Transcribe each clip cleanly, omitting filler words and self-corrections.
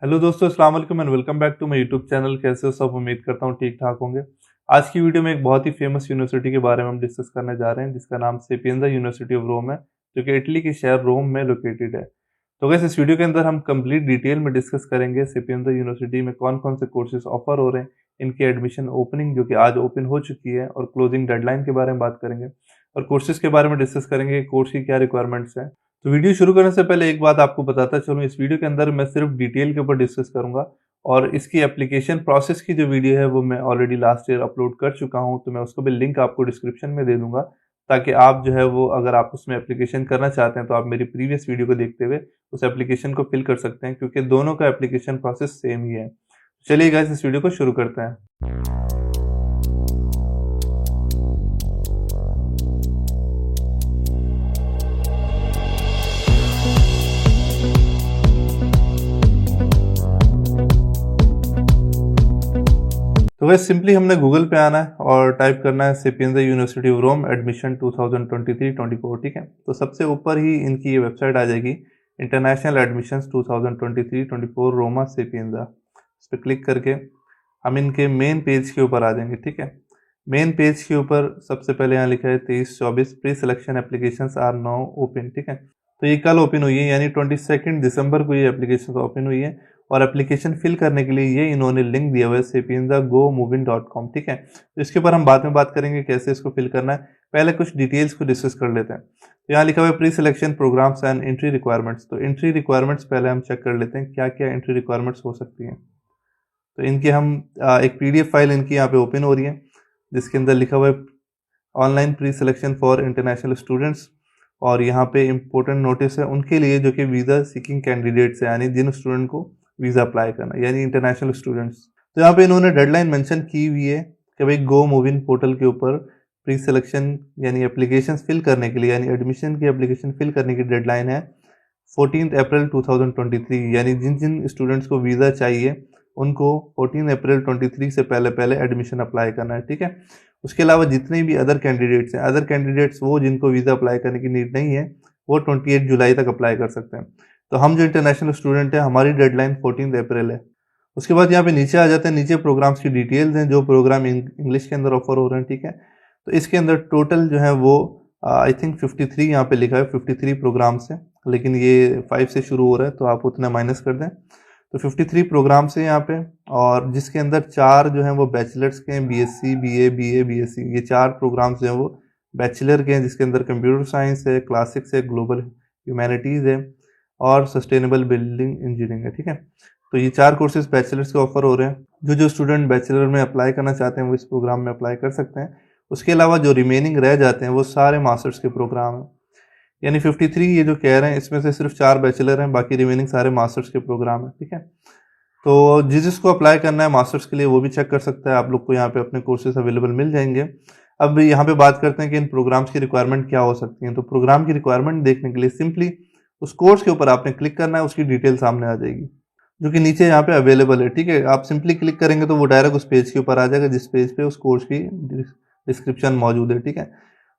Hello दोस्तों, अस्सलाम वालेकुम and welcome back to my YouTube channel. कैसे हो सब? उम्मीद करता हूँ ठीक ठाक होंगे। आज की वीडियो में एक बहुत ही फेमस यूनिवर्सिटी के बारे में हम डिस्कस करने जा रहे हैं, जिसका नाम सेपियंजा यूनिवर्सिटी ऑफ रोम है, जो कि इटली के शहर रोम में लोकेटेड है। तो वैसे इस वीडियो के अंदर हम कंप्लीट डिटेल में डिस्कस करेंगे सेपियंजा यूनिवर्सिटी में कौन कौन से कोर्सेज ऑफर हो रहे हैं, इनकी एडमिशन ओपनिंग जो कि आज ओपन हो चुकी है, और क्लोजिंग डेडलाइन के बारे में बात करेंगे, और कोर्सेज के बारे में डिस्कस करेंगे, कोर्स की क्या रिक्वायरमेंट्स हैं। तो वीडियो शुरू करने से पहले एक बात आपको बताता चलूँ, इस वीडियो के अंदर मैं सिर्फ डिटेल के ऊपर डिस्कस करूंगा, और इसकी एप्लीकेशन प्रोसेस की जो वीडियो है वो मैं ऑलरेडी लास्ट ईयर अपलोड कर चुका हूं, तो मैं उसको भी लिंक आपको डिस्क्रिप्शन में दे दूंगा, ताकि आप जो है वो अगर आप उसमें एप्लीकेशन करना चाहते हैं तो आप मेरी प्रीवियस वीडियो को देखते हुए उस एप्लीकेशन को फिल कर सकते हैं, क्योंकि दोनों का एप्लीकेशन प्रोसेस सेम ही है। चलिए गाइस, इस वीडियो को शुरू करते हैं। तो वैसे सिंपली हमने गूगल पे आना है और टाइप करना है सेपियंजा यूनिवर्सिटी ऑफ रोम एडमिशन 2023-24। ठीक है, तो सबसे ऊपर ही इनकी ये वेबसाइट आ जाएगी, इंटरनेशनल एडमिशन्स 2023-24 रोमा सेपियंजा। इस पर क्लिक करके हम इनके मेन पेज के ऊपर आ जाएंगे। ठीक है, मेन पेज के ऊपर सबसे पहले यहाँ लिखा है 23-24 pre selection applications are now open. ठीक है, तो ये कल ओपन हुई है, यानी 22 दिसंबर को ये एप्लीकेशन ओपन हुई है, और एप्लीकेशन फिल करने के लिए ये इन्होंने लिंक दिया हुआ है sapienza.go-movin.com। ठीक है, तो इसके ऊपर हम बाद में बात करेंगे कैसे इसको फिल करना है। पहले कुछ डिटेल्स को डिस्कस कर लेते हैं। तो यहाँ लिखा हुआ है pre selection programmes and entry requirements. तो एंट्री रिक्वायरमेंट्स पहले हम चेक कर लेते हैं क्या क्या एंट्री रिक्वायरमेंट्स हो सकती हैं। तो इनकी हम एक PDF फाइल इनकी यहाँ पे ओपन हो रही है, जिसके अंदर लिखा हुआ है online pre selection for international students, और यहाँ पे इम्पोर्टेंट नोटिस है उनके लिए जो कि वीज़ा सीकिंग कैंडिडेट्स है, यानी जिन स्टूडेंट को वीज़ा अप्लाई करना, यानी इंटरनेशनल स्टूडेंट्स। तो यहाँ पे इन्होंने डेडलाइन मेंशन की हुई है कि भाई गो मूविन पोर्टल के ऊपर प्री सिलेक्शन यानी एप्लीकेशन फिल करने के लिए, यानी एडमिशन की एप्लीकेशन फिल करने की डेडलाइन है 14 अप्रैल 2023, यानी जिन जिन स्टूडेंट्स को वीज़ा चाहिए उनको 14 अप्रैल 23 से पहले पहले एडमिशन अप्लाई करना है। ठीक है, उसके अलावा जितने भी अदर कैंडिडेट्स हैं, अदर कैंडिडेट्स वो जिनको वीज़ा अप्लाई करने की नीड नहीं है, वो 28 जुलाई तक अप्लाई कर सकते हैं। तो हम जो इंटरनेशनल स्टूडेंट है, हमारी डेडलाइन 14 अप्रैल है। उसके बाद यहाँ पे नीचे आ जाते हैं, नीचे प्रोग्राम्स की डिटेल्स हैं, जो प्रोग्राम इंग्लिश के अंदर ऑफर हो रहे हैं। ठीक है, तो इसके अंदर टोटल जो है वो आई थिंक 53 यहाँ पे लिखा है, 53 प्रोग्राम्स हैं, लेकिन ये 5 से शुरू हो रहा है तो आप उतना माइनस कर दें। तो 53 प्रोग्राम्स हैं यहाँ पे, और जिसके अंदर 4 जो हैं वो बैचलर्स के हैं, BSc BA BA BSc, ये 4 प्रोग्राम्स जो हैं वो बैचलर के हैं, जिसके अंदर कंप्यूटर साइंस है, क्लासिक्स है, ग्लोबल ह्यूमैनिटीज़ है, और सस्टेनेबल बिल्डिंग इंजीनियरिंग है। ठीक है, तो ये 4 कोर्सेज बैचलर्स के ऑफर हो रहे हैं। जो स्टूडेंट बैचलर में अप्लाई करना चाहते हैं वो इस प्रोग्राम में अप्लाई कर सकते हैं। उसके अलावा जो रिमेनिंग रह जाते हैं वो सारे मास्टर्स के प्रोग्राम हैं, यानी 53 ये जो कह रहे हैं इसमें से सिर्फ 4 बैचलर हैं, बाकी रिमेनिंग सारे मास्टर्स के प्रोग्राम हैं। ठीक है, तो जिसको अप्लाई करना है मास्टर्स के लिए वो भी चेक कर सकता है, आप लोग को यहाँ पे अपने कोर्सेज अवेलेबल मिल जाएंगे। अब यहाँ पे बात करते हैं कि इन प्रोग्राम्स की रिक्वायरमेंट क्या हो सकती हैं। तो प्रोग्राम की रिक्वायरमेंट देखने के लिए सिंपली उस कोर्स के ऊपर आपने क्लिक करना है, उसकी डिटेल सामने आ जाएगी, जो कि नीचे यहाँ पे अवेलेबल है। ठीक है, आप सिंपली क्लिक करेंगे तो वो डायरेक्ट उस पेज के ऊपर आ जाएगा, जिस पेज पे उस कोर्स की डिस्क्रिप्शन मौजूद है। ठीक है,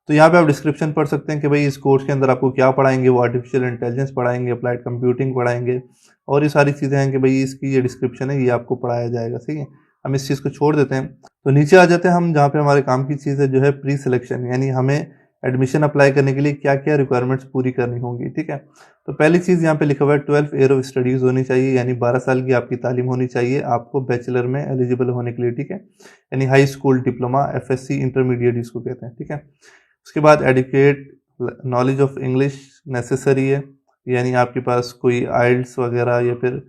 तो यहाँ पे आप डिस्क्रिप्शन पढ़ सकते हैं कि भाई इस कोर्स के अंदर आपको क्या पढ़ाएंगे, वो आर्टिफिशियल इंटेलिजेंस पढ़ाएंगे, अप्लाइड कंप्यूटिंग पढ़ाएंगे, और ये सारी चीज़ें हैं कि भाई इसकी ये डिस्क्रिप्शन है, ये आपको पढ़ाया जाएगा। ठीक है, हम इस चीज़ को छोड़ देते हैं, तो नीचे आ जाते हैं हम जहाँ पे हमारे काम की चीज़ है, जो है प्री सिलेक्शन, यानी हमें एडमिशन अप्लाई करने के लिए क्या क्या रिक्वायरमेंट्स पूरी करनी होंगी। ठीक है, तो पहली चीज़ यहाँ पे लिखा हुआ है 12 ईयर ऑफ स्टडीज़ होनी चाहिए, यानी 12 साल की आपकी तालीम होनी चाहिए आपको बैचलर में एलिजिबल होने के लिए। ठीक है, यानी high school diploma, FSc intermediate जिसको कहते हैं। ठीक है, उसके बाद adequate knowledge of English necessary है, यानी आपके पास कोई आइल्स वगैरह या फिर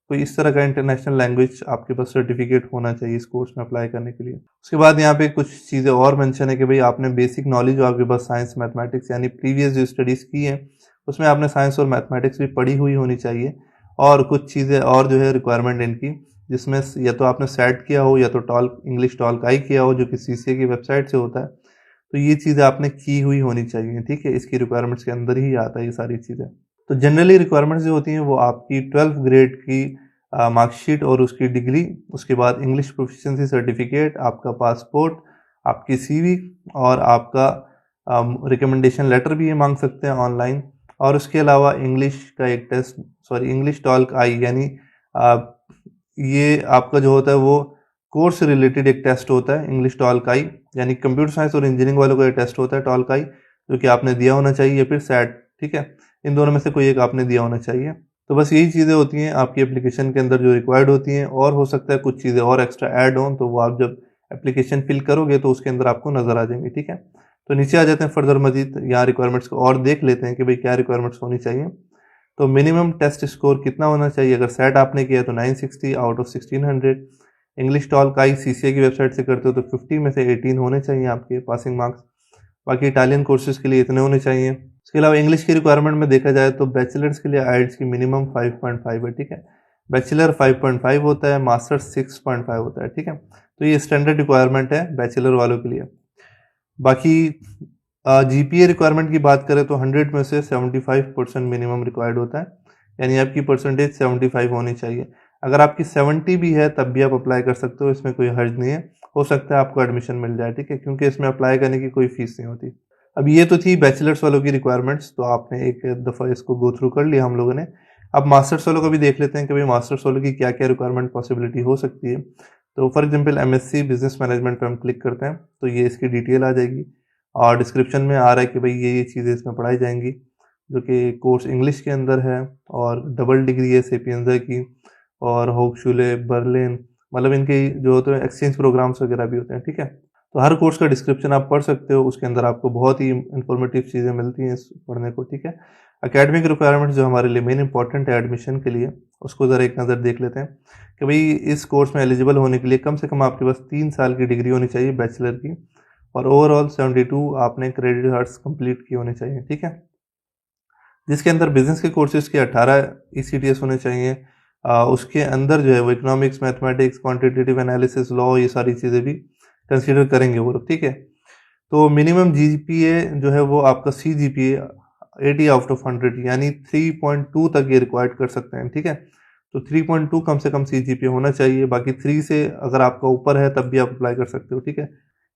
कोई इस तरह का इंटरनेशनल लैंग्वेज आपके पास सर्टिफिकेट होना चाहिए इस कोर्स में अप्लाई करने के लिए। उसके बाद यहाँ पे कुछ चीज़ें और मेंशन है कि भाई आपने बेसिक नॉलेज जो आपके पास साइंस मैथमेटिक्स, यानी प्रीवियस जो स्टडीज़ की है उसमें आपने साइंस और मैथमेटिक्स भी पढ़ी हुई होनी चाहिए, और कुछ चीज़ें और जो है रिक्वायरमेंट इनकी, जिसमें या तो आपने सेट किया हो या तो टॉल्क इंग्लिश टॉल्क आई किया हो, जो कि CCA की वेबसाइट से होता है। तो ये चीज़ें आपने की हुई होनी चाहिए। ठीक है, इसकी रिक्वायरमेंट्स के अंदर ही आता है ये सारी चीज़ें। तो जनरली रिक्वायरमेंट्स जो होती हैं वो आपकी 12th ग्रेड की मार्कशीट और उसकी डिग्री, उसके बाद इंग्लिश प्रोफिशिएंसी सर्टिफिकेट, आपका पासपोर्ट, आपकी CV, और आपका रिकमेंडेशन लेटर भी ये मांग सकते हैं ऑनलाइन, और उसके अलावा इंग्लिश का एक टेस्ट, इंग्लिश टॉल्क आई, यानी ये आपका जो होता है वो कोर्स रिलेटेड एक टेस्ट होता है, इंग्लिश टॉलकाई, यानी कंप्यूटर साइंस और इंजीनियरिंग वालों का एक टेस्ट होता है टॉलकाई, जो कि आपने दिया होना चाहिए, या फिर सैट, ठीक है। इन दोनों में से कोई एक आपने दिया होना चाहिए। तो बस यही चीज़ें होती हैं आपकी एप्लीकेशन के अंदर जो रिक्वायर्ड होती हैं, और हो सकता है कुछ चीज़ें और एक्स्ट्रा ऐड हों, तो वो आप जब एप्लीकेशन फिल करोगे तो उसके अंदर आपको नज़र आ जाएंगी, ठीक है। तो नीचे आ जाते हैं फर्दर मजीद, यहाँ रिक्वायरमेंट्स को और देख लेते हैं कि भाई क्या रिक्वायरमेंट्स होनी चाहिए। तो मिनिमम टेस्ट स्कोर कितना होना चाहिए? अगर सेट आपने किया तो 960 आउट ऑफ 1600। इंग्लिश टॉल का ही सीसीए की वेबसाइट से करते हो तो 50 में से 18 होने चाहिए आपके पासिंग मार्क्स। बाकी इटालियन कोर्सेज के लिए इतने होने चाहिए। इसके अलावा इंग्लिश की रिक्वायरमेंट में देखा जाए तो बैचलर्स के लिए आइल्स की मिनिमम 5.5 है, ठीक है। बैचलर 5.5 होता है, मास्टर्स 6.5 होता है, ठीक है। तो ये स्टैंडर्ड रिक्वायरमेंट है बैचलर वालों के लिए। बाकी जीपीए रिक्वायरमेंट की बात करें तो 100 में से 75% मिनिमम रिक्वायर्ड होता है, यानी आपकी परसेंटेज 75 होनी चाहिए। अगर आपकी 70 भी है तब भी आप अप्लाई कर सकते हो, इसमें कोई हर्ज नहीं है, हो सकता है आपको एडमिशन मिल जाए, ठीक है, क्योंकि इसमें अप्लाई करने की कोई फीस नहीं होती। अब ये तो थी बैचलर्स वालों की रिक्वायरमेंट्स, तो आपने एक दफ़ा इसको गो थ्रू कर लिया हम लोगों ने। अब मास्टर्स वालों का भी देख लेते हैं कि भाई मास्टर्स वालों की क्या क्या रिक्वायरमेंट पॉसिबिलिटी हो सकती है। तो for example MSc business management पर हम क्लिक करते हैं तो ये इसकी डिटेल आ जाएगी, और डिस्क्रिप्शन में आ रहा है कि भाई ये चीज़ें इसमें पढ़ाई जाएंगी, जो कि कोर्स इंग्लिश के अंदर है, और डबल डिग्री है सेपियंजा की, और होक्सचुले, बर्लिन, मतलब इनके जो होते हैं एक्सचेंज प्रोग्राम्स वगैरह भी होते हैं, ठीक है। तो हर कोर्स का डिस्क्रिप्शन आप पढ़ सकते हो, उसके अंदर आपको बहुत ही इंफॉर्मेटिव चीज़ें मिलती हैं पढ़ने को, ठीक है। एकेडमिक रिक्वायरमेंट्स जो हमारे लिए मेन इंपॉर्टेंट है एडमिशन के लिए, उसको ज़रा एक नज़र देख लेते हैं कि भाई इस कोर्स में एलिजिबल होने के लिए कम से कम आपके पास 3 साल की डिग्री होनी चाहिए बैचलर की, और ओवरऑल 72 आपने क्रेडिट आवर्स कंप्लीट किए होने चाहिए, ठीक है। जिसके अंदर बिजनेस के कोर्सेज के 18 ECTS होने चाहिए। उसके अंदर जो है वो economics, mathematics, quantitative analysis, law, ये सारी चीज़ें भी कंसीडर करेंगे वो लोग, ठीक है। तो मिनिमम जीपीए जो है वो आपका CGPA 80 आउट ऑफ 100, यानी 3.2 तक ये रिक्वायर्ड कर सकते हैं, ठीक है। तो 3.2 कम से कम CGPA होना चाहिए, बाकी 3 से अगर आपका ऊपर है तब भी आप अप्लाई कर सकते हो, ठीक है।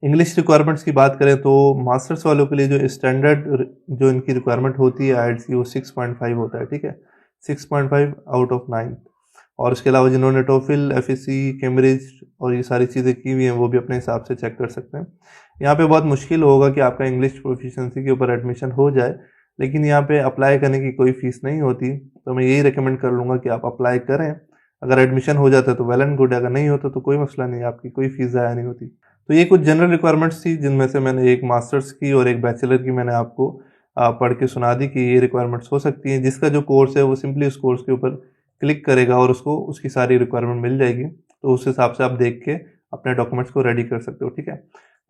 इंग्लिश रिक्वायरमेंट्स की बात करें तो मास्टर्स वालों के लिए जो स्टैंडर्ड जो इनकी रिक्वायरमेंट होती है आइल्स की, वो 6.5 होता है, ठीक है, 6.5 आउट ऑफ 9। और उसके अलावा जिन्होंने टोफिल, FSC, कैम्ब्रिज और ये सारी चीज़ें की हुई हैं वो भी अपने हिसाब से चेक कर सकते हैं। यहाँ पे बहुत मुश्किल होगा कि आपका इंग्लिश प्रोफिशिएंसी के ऊपर एडमिशन हो जाए, लेकिन यहाँ पे अप्लाई करने की कोई फ़ीस नहीं होती, तो मैं यही रिकमेंड कर लूँगा कि आप अप्लाई करें। अगर एडमिशन हो जाता है तो वेल एंड गुड, अगर नहीं होता तो कोई मसला नहीं, आपकी कोई फ़ीस ज़ाया नहीं होती। तो ये कुछ जनरल रिक्वायरमेंट्स थी, जिनमें से मैंने एक मास्टर्स की और एक बैचलर की मैंने आपको पढ़ के सुना दी कि ये रिक्वायरमेंट्स हो सकती हैं। जिसका जो कोर्स है वो सिंपली उस कोर्स के ऊपर क्लिक करेगा और उसको उसकी सारी रिक्वायरमेंट मिल जाएगी, तो उस हिसाब से आप देख के अपने डॉक्यूमेंट्स को रेडी कर सकते हो, ठीक है।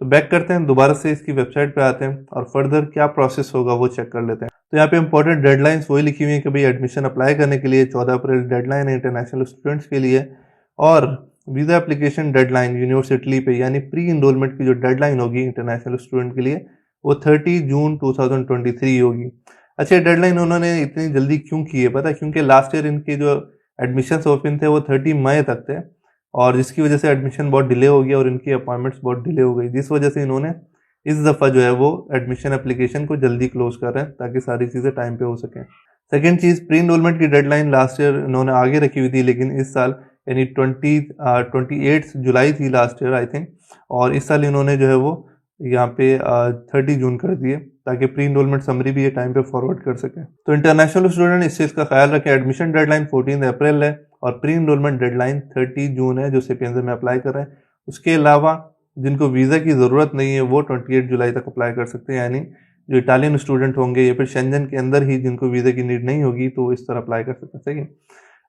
तो बैक करते हैं, दोबारा से इसकी वेबसाइट पे आते हैं और फर्दर क्या प्रोसेस होगा वो चेक कर लेते हैं। तो यहाँ पे इंपॉर्टेंट डेडलाइंस वही लिखी हुई है कि भाई एडमिशन अप्लाई करने के लिए 14 अप्रैल डेडलाइन है इंटरनेशनल स्टूडेंट्स के लिए, और वीज़ा एप्लीकेशन डेडलाइन यूनिवर्सिटी पे, यानी प्री इनरोलमेंट की जो डेडलाइन होगी इंटरनेशनल स्टूडेंट के लिए, वो 30 जून 2023 होगी। अच्छा, डेडलाइन उन्होंने इतनी जल्दी क्यों की है पता है? क्योंकि लास्ट ईयर इनके जो एडमिशन ओपन थे वो 30 मई तक थे, और जिसकी वजह से एडमिशन बहुत डिले हो गया और इनकी अपॉइंटमेंट्स बहुत डिले हो गई, जिस वजह से इन्होंने इस दफ़ा जो है वो एडमिशन एप्लीकेशन को जल्दी क्लोज कर रहे हैं ताकि सारी चीज़ें टाइम पे हो सकें। सेकेंड चीज़, प्री इनरोलमेंट की डेडलाइन लास्ट ईयर इन्होंने आगे रखी हुई थी, लेकिन इस साल यानी 28 जुलाई थी लास्ट ईयर आई थिंक, और इस साल इन्होंने जो है वो यहाँ पे 30 जून कर दिए ताकि प्री इनरोलमेंट समरी भी ये टाइम पे फॉरवर्ड कर सकें। तो इंटरनेशनल स्टूडेंट इस चीज़ का ख्याल रखें, एडमिशन डेडलाइन 14 अप्रैल है और प्री इनरोलमेंट डेडलाइन 30 जून है जो सेपियंजा में अप्लाई कर रहे हैं। उसके अलावा जिनको वीज़ा की ज़रूरत नहीं है वो 28 जुलाई तक अप्लाई कर सकते हैं, यानी जो इटालियन स्टूडेंट होंगे या फिर शेंजन के अंदर ही जिनको वीज़ा की नीड नहीं होगी तो इस तरह अप्लाई कर सकते हैं, सही है।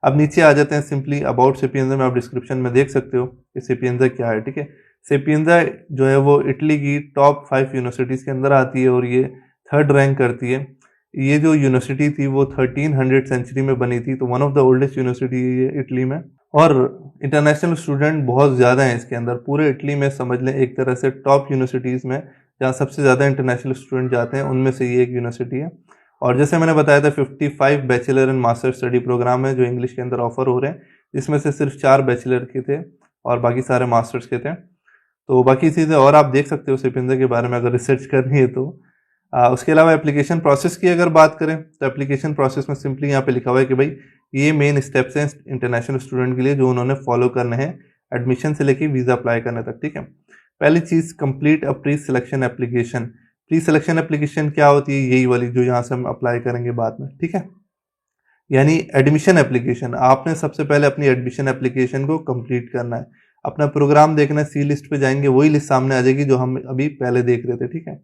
अब नीचे आ जाते हैं सिंपली अबाउट सेपियंजा में, आप डिस्क्रिप्शन में देख सकते हो कि सेपियंजा क्या है, ठीक है। सेपियंजा जो है वो इटली की टॉप 5 यूनिवर्सिटीज़ के अंदर आती है और ये 3rd रैंक करती है। ये जो यूनिवर्सिटी थी वो 1300 सेंचुरी में बनी थी, तो one of the oldest university है इटली में, और इंटरनेशनल स्टूडेंट बहुत ज़्यादा हैं इसके अंदर। पूरे इटली में समझ लें एक तरह से टॉप यूनिवर्सिटीज़ में जहाँ सबसे ज़्यादा इंटरनेशनल स्टूडेंट जाते हैं उनमें से ये एक यूनिवर्सिटी है। और जैसे मैंने बताया था 55 bachelor and master study programme है जो इंग्लिश के अंदर ऑफर हो रहे हैं, जिसमें से सिर्फ 4 बैचलर के थे और बाकी सारे मास्टर्स के थे। तो बाकी चीज़ें और आप देख सकते हो सेपियंजा के बारे में अगर रिसर्च करनी है तो। उसके अलावा एप्लीकेशन प्रोसेस की अगर बात करें तो एप्लीकेशन प्रोसेस में सिंपली यहाँ पे लिखा हुआ है कि भाई ये मेन स्टेप्स हैं इंटरनेशनल स्टूडेंट के लिए जो उन्होंने फॉलो करने हैं एडमिशन से लेके वीज़ा अप्लाई करने तक, ठीक है। पहली चीज़, complete a pre selection application. Pre selection application क्या होती है? यही वाली जो यहाँ से हम अप्लाई करेंगे बाद में, ठीक है। यानी एडमिशन एप्लीकेशन, आपने सबसे पहले अपनी एडमिशन एप्लीकेशन को कंप्लीट करना है। अपना प्रोग्राम देखना है, सी लिस्ट पे जाएंगे, वही लिस्ट सामने आ जाएगी जो हम अभी पहले देख रहे थे, ठीक है।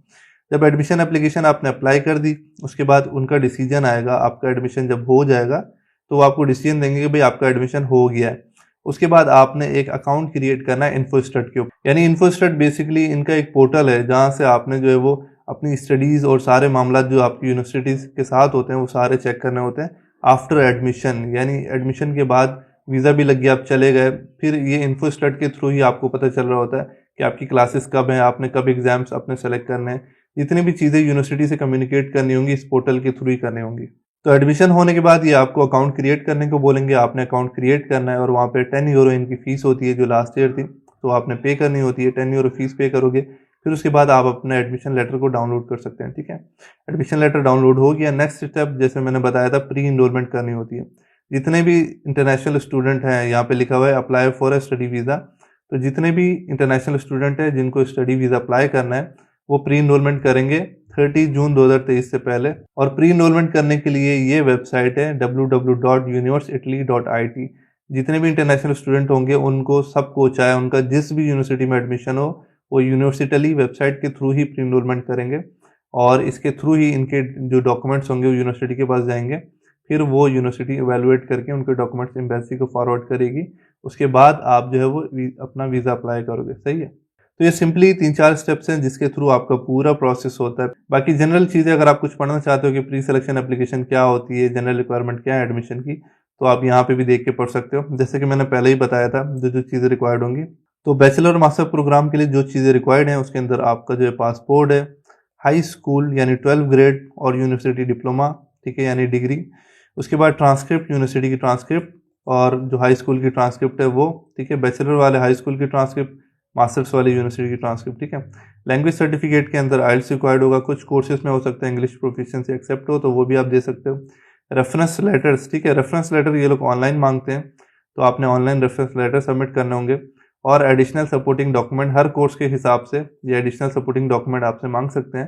जब एडमिशन एप्लीकेशन आपने अप्लाई कर दी, उसके बाद उनका डिसीजन आएगा। आपका एडमिशन जब हो जाएगा तो वो आपको डिसीजन देंगे कि भाई आपका एडमिशन हो गया है। उसके बाद आपने एक अकाउंट क्रिएट करना है इन्फोस्टट के ऊपर। यानी इन्फोस्टट बेसिकली इनका एक पोर्टल है जहाँ से आपने जो है वो अपनी स्टडीज़ और सारे मामला जो आपकी यूनिवर्सिटीज़ के साथ होते हैं वो सारे चेक करने होते हैं आफ्टर एडमिशन। यानी एडमिशन के बाद वीज़ा भी लग गया, आप चले गए, फिर ये इन्फोस्टट के थ्रू ही आपको पता चल रहा होता है कि आपकी क्लासेस कब हैं, आपने कब एग्जाम्स अपने सेलेक्ट करने हैं। जितनी भी चीज़ें यूनिवर्सिटी से कम्युनिकेट करनी होंगी इस पोर्टल के थ्रू ही करनी होंगी। तो एडमिशन होने के बाद ये आपको अकाउंट क्रिएट करने को बोलेंगे, आपने अकाउंट क्रिएट करना है और वहाँ पे 10 यूरो इनकी फ़ीस होती है जो लास्ट ईयर थी, तो आपने पे करनी होती है। 10 यूरो फीस पे करोगे, फिर उसके बाद आप अपने एडमिशन लेटर को डाउनलोड कर सकते हैं, ठीक है। एडमिशन लेटर डाउनलोड हो गया, नेक्स्ट स्टेप जैसे मैंने बताया था प्री इनरोलमेंट करनी होती है। जितने भी इंटरनेशनल स्टूडेंट हैं, यहाँ पे लिखा हुआ है apply for a study visa, तो जितने भी इंटरनेशनल स्टूडेंट हैं जिनको स्टडी वीज़ा अप्लाई करना है वो प्री इनरोलमेंट करेंगे 30 जून 2023 से पहले। और प्री इनरोलमेंट करने के लिए ये वेबसाइट है www.universitaly.it। जितने भी इंटरनेशनल स्टूडेंट होंगे उनको सबको, चाहे उनका जिस भी यूनिवर्सिटी में एडमिशन हो, वो यूनिवर्सिटली वेबसाइट के थ्रू ही प्री इनरोलमेंट करेंगे और इसके थ्रू ही इनके जो डॉक्यूमेंट्स होंगे वो यूनिवर्सिटी के पास जाएंगे। फिर वो यूनिवर्सिटी इवेलुएट करके उनके डॉक्यूमेंट्स एम्बेसी को फॉरवर्ड करेगी। उसके बाद आप जो है वो अपना वीज़ा अप्लाई करोगे, सही है। तो ये सिंपली 3-4 स्टेप्स हैं जिसके थ्रू आपका पूरा प्रोसेस होता है। बाकी जनरल चीज़ें अगर आप कुछ पढ़ना चाहते हो कि प्री सिलेक्शन एप्लीकेशन क्या होती है, जनरल रिक्वायरमेंट क्या है एडमिशन की, तो आप यहाँ पे भी देख के पढ़ सकते हो। जैसे कि मैंने पहले ही बताया था जो जो चीज़ें रिक्वायर्ड होंगी। तो बैचलर और मास्टर प्रोग्राम के लिए जो चीज़ें रिक्वायर्ड हैं उसके अंदर आपका जो है पासपोर्ट है, हाई स्कूल यानी 12th ग्रेड और यूनिवर्सिटी डिप्लोमा, ठीक है, यानी डिग्री। उसके बाद ट्रांसक्रिप्ट, यूनिवर्सिटी की ट्रांसक्रिप्ट और जो हाई स्कूल की ट्रांसक्रिप्ट है वो, ठीक है। बैचलर वाले हाई स्कूल की ट्रांसक्रिप्ट, मास्टर्स वाले यूनिवर्सिटी की ट्रांसक्रिप्ट, ठीक है। लैंग्वेज सर्टिफिकेट के अंदर आइल्स रिक्वायर्ड होगा, कुछ कोर्सेज में हो सकता है इंग्लिश प्रोफिशिएंसी एक्सेप्ट हो तो वो भी आप दे सकते हो। रेफरेंस लेटर्स, ठीक है, रेफरेंस लेटर ये लोग ऑनलाइन मांगते हैं तो आपने ऑनलाइन रेफरेंस लेटर सबमिट करने होंगे। और एडिशनल सपोर्टिंग डॉक्यूमेंट हर कोर्स के हिसाब से ये एडिशनल सपोर्टिंग डॉक्यूमेंट आपसे मांग सकते हैं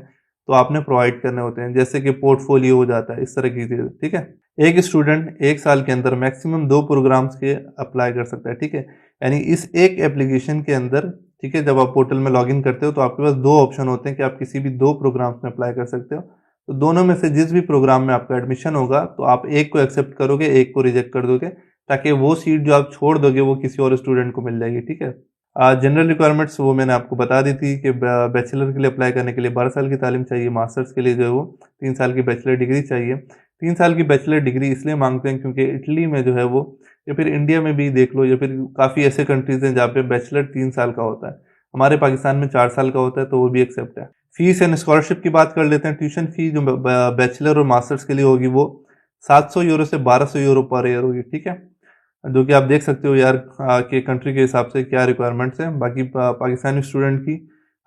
तो आपने प्रोवाइड करने होते हैं, जैसे कि पोर्टफोलियो हो जाता है, इस तरह की चीज़ें, ठीक है। एक स्टूडेंट 1 साल के अंदर मैक्सिमम 2 प्रोग्राम्स के अप्लाई कर सकता है, ठीक है। यानी इस एक एप्लीकेशन के अंदर, ठीक है, जब आप पोर्टल में लॉगिन करते हो तो आपके पास 2 ऑप्शन होते हैं कि आप किसी भी 2 प्रोग्राम्स में अप्लाई कर सकते हो। तो दोनों में से जिस भी प्रोग्राम में आपका एडमिशन होगा तो आप एक को एक्सेप्ट करोगे, एक को रिजेक्ट कर दोगे, ताकि वो सीट जो आप छोड़ दोगे वो किसी और स्टूडेंट को मिल जाएगी, ठीक है। जनरल रिक्वायरमेंट्स वो मैंने आपको बता दी थी कि बैचलर के लिए अप्लाई करने के लिए 12 साल की तालीम चाहिए, मास्टर्स के लिए जो है वो 3 साल की बैचलर डिग्री चाहिए। 3 साल की बैचलर डिग्री इसलिए मांगते हैं क्योंकि इटली में जो है वो, या फिर इंडिया में भी देख लो, या फिर काफ़ी ऐसे कंट्रीज़ हैं जहाँ पे बैचलर 3 साल का होता है। हमारे पाकिस्तान में 4 साल का होता है तो वो भी एक्सेप्ट है। फीस एंड स्कॉलरशिप की बात कर लेते हैं। ट्यूशन फी जो बैचलर और मास्टर्स के लिए होगी वो 700 यूरो से 1200 यूरो पर ईयर होगी, ठीक है। जो कि आप देख सकते हो यार कि कंट्री के हिसाब से क्या रिक्वायरमेंट्स हैं। बाकी पाकिस्तानी स्टूडेंट की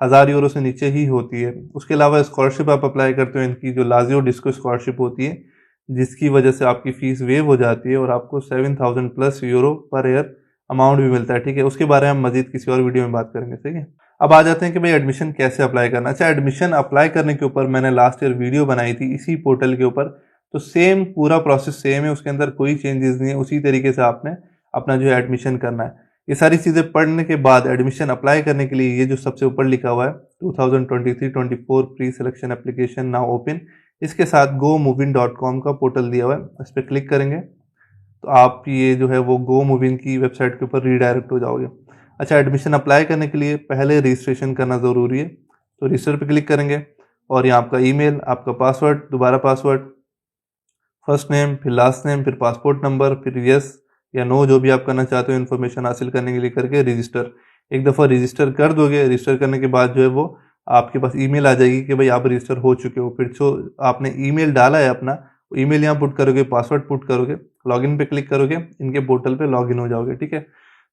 1000 यूरो से नीचे ही होती है। उसके अलावा स्कॉलरशिप आप अप्लाई करते हो, इनकी जो लाजियो डिस्को स्कॉलरशिप होती है जिसकी वजह से आपकी फ़ीस वेव हो जाती है और आपको 7000 plus euro per year amount भी मिलता है, ठीक है। उसके बारे में हम मजीद किसी और वीडियो में बात करेंगे, ठीक है। अब आ जाते हैं कि भाई एडमिशन कैसे अप्लाई करना। अच्छा, एडमिशन अप्लाई करने के ऊपर मैंने लास्ट ईयर वीडियो बनाई थी इसी पोर्टल के ऊपर, तो सेम पूरा प्रोसेस सेम है, उसके अंदर कोई चेंजेस नहीं है। उसी तरीके से आपने अपना जो है एडमिशन करना है। ये सारी चीज़ें पढ़ने के बाद एडमिशन अप्लाई करने के लिए ये जो सबसे ऊपर लिखा हुआ है 2023-24 pre selection application now open, इसके साथ gomovin.com का पोर्टल दिया हुआ है, इस पर क्लिक करेंगे तो आप ये जो है वो गोमूविन की वेबसाइट के ऊपर रीडायरेक्ट हो जाओगे। अच्छा, एडमिशन अप्लाई करने के लिए पहले रजिस्ट्रेशन करना ज़रूरी है, तो रजिस्टर पे क्लिक करेंगे और यहाँ आपका ईमेल, आपका पासवर्ड, दोबारा पासवर्ड, फर्स्ट नेम, फिर लास्ट नेम, फिर पासपोर्ट नंबर, फिर यस या नो जो भी आप करना चाहते हो इन्फॉर्मेशन हासिल करने के लिए करके रजिस्टर। एक दफ़ा रजिस्टर कर दोगे, रजिस्टर करने के बाद जो है वो आपके पास ईमेल आ जाएगी कि भाई आप रजिस्टर हो चुके हो। फिर जो आपने ईमेल डाला है अपना, ईमेल यहाँ पुट करोगे, पासवर्ड पुट करोगे, लॉगिन पे क्लिक करोगे, इनके पोर्टल पे लॉगिन हो जाओगे, ठीक है।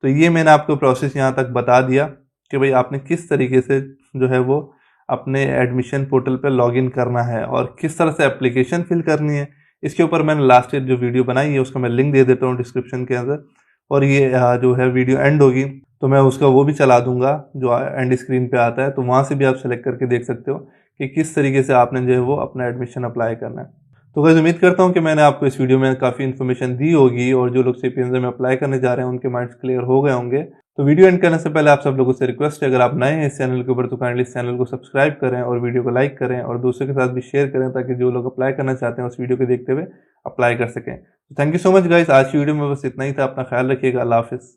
तो ये मैंने आपको प्रोसेस यहाँ तक बता दिया कि भाई आपने किस तरीके से जो है वो अपने एडमिशन पोर्टल पे लॉगिन करना है और किस तरह से एप्लीकेशन फिल करनी है। इसके ऊपर मैंने लास्ट ईयर जो वीडियो बनाई है उसका मैं लिंक दे देता हूँ डिस्क्रिप्शन के अंदर, और ये जो है वीडियो एंड होगी तो मैं उसका वो भी चला दूंगा जो एंड स्क्रीन पे आता है, तो वहाँ से भी आप सेलेक्ट करके देख सकते हो कि किस तरीके से आपने जो है वो अपना एडमिशन अप्लाई करना है। तो गाइस उम्मीद करता हूँ कि मैंने आपको इस वीडियो में काफ़ी इन्फॉर्मेशन दी होगी और जो लोग सीपीएनजे में अप्लाई करने जा रहे हैं उनके माइंड्स क्लियर हो गए होंगे। तो वीडियो एंड करने से पहले आप सब लोगों से रिक्वेस्ट है, अगर आप नए हैं इस चैनल के ऊपर तो काइंडली इस चैनल को सब्सक्राइब करें और वीडियो को लाइक करें और दूसरों के साथ भी शेयर करें ताकि जो लोग अप्लाई करना चाहते हैं उस वीडियो को देखते हुए अप्लाई कर सकें। तो thank you so much guys, आज की वीडियो में बस इतना ही था। अपना ख्याल रखिएगा। अल्लाह हाफिज़।